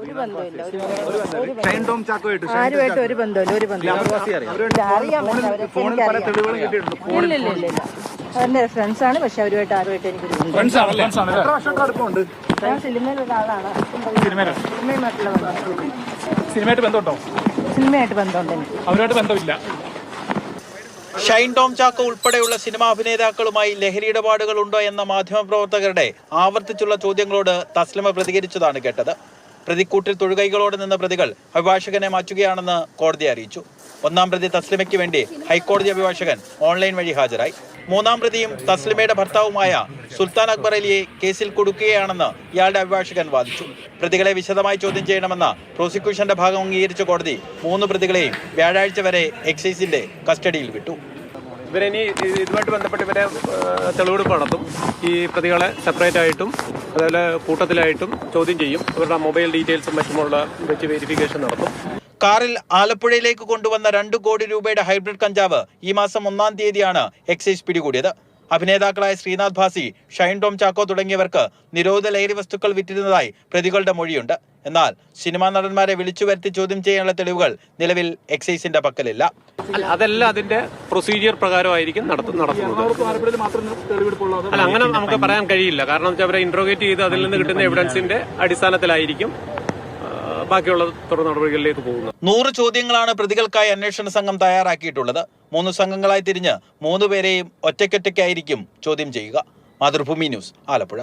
ഒരു ബന്ധമില്ല. ആരുമായിട്ട് ഒരു ബന്ധമില്ല. ഒരു ബന്ധമില്ല. അറിയാൻ ഇല്ല. അവരുടെ ഫ്രണ്ട്സാണ്. പക്ഷെ അവരുമായിട്ട് ആരുമായിട്ട് എനിക്കൊരു ബന്ധം. ഞാൻ സിനിമയിൽ ഒരാളാണ്. സിനിമയായിട്ട് ബന്ധമുണ്ട് എനിക്ക്. അവരുമായിട്ട് ബന്ധമില്ല. ഷൈൻ ടോം ചാക്കോ ഉൾപ്പെടെയുള്ള സിനിമാ അഭിനേതാക്കളുമായി ലഹരി ഇടപാടുകളുണ്ടോ എന്ന മാധ്യമപ്രവർത്തകരുടെ ആവർത്തിച്ചുള്ള ചോദ്യങ്ങളോട് തസ്ലിമ പ്രതികരിച്ചതാണ് കേട്ടത്. പ്രതിക്കൂട്ടിൽ തൊഴുകൈകളോടെ നിന്ന പ്രതികൾ അഭിഭാഷകനെ മാറ്റുകയാണെന്ന് കോടതി അറിയിച്ചു. ഒന്നാം പ്രതി തസ്ലിമയ്ക്ക് വേണ്ടി ഹൈക്കോടതി അഭിഭാഷകൻ ഓൺലൈൻ വഴി ഹാജരായി. മൂന്നാം പ്രതിയും തസ്ലിമയുടെ ഭർത്താവുമായ സുൽത്താൻ അക്ബർ അലിയെ കേസിൽ കൊടുക്കുകയാണെന്ന് ഇയാളുടെ അഭിഭാഷകൻ വാദിച്ചു. പ്രതികളെ വിശദമായി ചോദ്യം ചെയ്യണമെന്ന പ്രോസിക്യൂഷന്റെ ഭാഗം അംഗീകരിച്ച കോടതി 3 പ്രതികളെയും വ്യാഴാഴ്ച വരെ എക്സൈസിന്റെ കസ്റ്റഡിയിൽ വിട്ടു. ഇവരിനി ഇതുമായിട്ട് ബന്ധപ്പെട്ട് ഇവരെ തെളിവെടുപ്പ് നടത്തും. ഈ പ്രതികളെ സെപ്പറേറ്റ് ആയിട്ടും അതുപോലെ കൂട്ടത്തിലായിട്ടും ചോദ്യം ചെയ്യും. അവരുടെ മൊബൈൽ ഡീറ്റെയിൽസും മറ്റുമുള്ള വെച്ച് വെരിഫിക്കേഷൻ നടത്തും. കാറിൽ ആലപ്പുഴയിലേക്ക് കൊണ്ടുവന്ന 2 കോടി രൂപയുടെ ഹൈബ്രിഡ് കഞ്ചാവ് ഈ മാസം 1-ാം തീയതിയാണ് എക്സൈസ് പിടികൂടിയത്. അഭിനേതാക്കളായ ശ്രീനാഥ് ഭാസി, ഷൈൻ ടോം ചാക്കോ തുടങ്ങിയവർക്ക് നിരോധിത ലഹരി വസ്തുക്കൾ വിറ്റിരുന്നതായി പ്രതികളുടെ മൊഴിയുണ്ട്. എന്നാൽ സിനിമാ നടന്മാരെ വിളിച്ചു വരുത്തി ചോദ്യം ചെയ്യാനുള്ള തെളിവുകൾ നിലവിൽ എക്സൈസിന്റെ പക്കലില്ല. അതെല്ലാം അതിന്റെ പ്രൊസീജിയർ പ്രകാരമായിരിക്കും നടത്തുന്നത്. അല്ല, അങ്ങനെ നമുക്ക് പറയാൻ കഴിയില്ല. കാരണം അവരെ ഇന്ററോഗേറ്റ് ചെയ്ത് അതിൽ നിന്ന് കിട്ടുന്ന എവിഡൻസിന്റെ അടിസ്ഥാനത്തിലായിരിക്കും ബാക്കിയുള്ള തുടർ നടപടികളിലേക്ക് പോകുന്നത്. 100 ചോദ്യങ്ങളാണ് പ്രതികൾക്കായി അന്വേഷണ സംഘം തയ്യാറാക്കിയിട്ടുള്ളത്. 3 സംഘങ്ങളായി തിരിഞ്ഞ് 3 പേരെയും ഒറ്റയ്ക്കൊറ്റയ്ക്കായിരിക്കും ചോദ്യം ചെയ്യുക. മാതൃഭൂമി ന്യൂസ്, ആലപ്പുഴ.